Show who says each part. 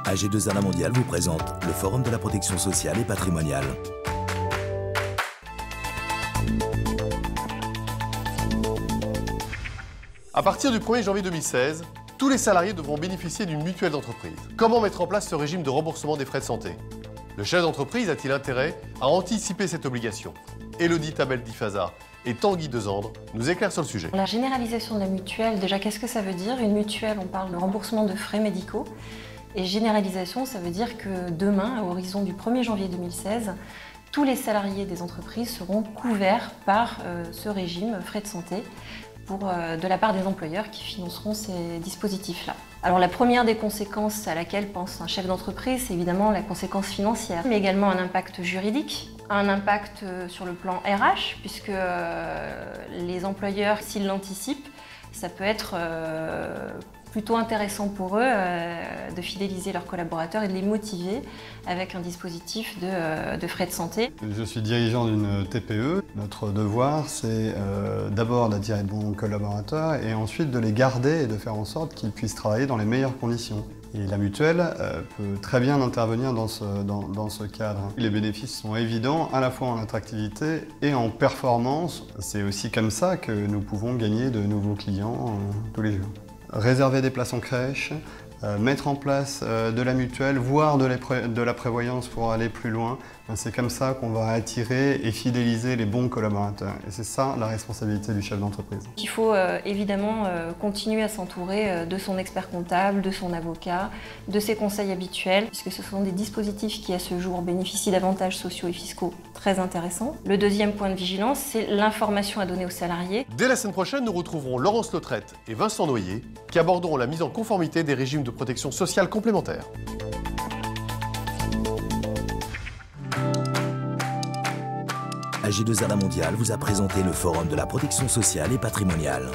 Speaker 1: AG2R Mondial vous présente le Forum de la protection sociale et patrimoniale.
Speaker 2: À partir du 1er janvier 2016, tous les salariés devront bénéficier d'une mutuelle d'entreprise. Comment mettre en place ce régime de remboursement des frais de santé? Le chef d'entreprise a-t-il intérêt à anticiper cette obligation? Élodie Tabel-Difaza et Tanguy Dezandre nous éclairent sur le sujet.
Speaker 3: La généralisation de la mutuelle, déjà qu'est-ce que ça veut dire? Une mutuelle, on parle de remboursement de frais médicaux. Et généralisation, ça veut dire que demain, à horizon du 1er janvier 2016, tous les salariés des entreprises seront couverts par ce régime frais de santé de la part des employeurs qui financeront ces dispositifs-là. Alors la première des conséquences à laquelle pense un chef d'entreprise, c'est évidemment la conséquence financière, mais également un impact juridique, un impact sur le plan RH, puisque les employeurs, s'ils l'anticipent, ça peut être plutôt intéressant pour eux de fidéliser leurs collaborateurs et de les motiver avec un dispositif de frais de santé.
Speaker 4: Je suis dirigeant d'une TPE. Notre devoir, c'est d'abord d'attirer de bons collaborateurs et ensuite de les garder et de faire en sorte qu'ils puissent travailler dans les meilleures conditions. Et la mutuelle peut très bien intervenir dans ce cadre. Les bénéfices sont évidents, à la fois en attractivité et en performance. C'est aussi comme ça que nous pouvons gagner de nouveaux clients tous les jours. Réserver des places en crèche, mettre en place de la mutuelle, voire de la prévoyance pour aller plus loin. C'est comme ça qu'on va attirer et fidéliser les bons collaborateurs. Et c'est ça la responsabilité du chef d'entreprise.
Speaker 3: Il faut évidemment continuer à s'entourer de son expert comptable, de son avocat, de ses conseils habituels, puisque ce sont des dispositifs qui à ce jour bénéficient d'avantages sociaux et fiscaux très intéressants. Le deuxième point de vigilance, c'est l'information à donner aux salariés.
Speaker 2: Dès la semaine prochaine, nous retrouverons Laurence Lautrette et Vincent Noyer qui aborderont la mise en conformité des régimes de protection sociale complémentaires.
Speaker 1: AG2R Mondial vous a présenté le Forum de la protection sociale et patrimoniale.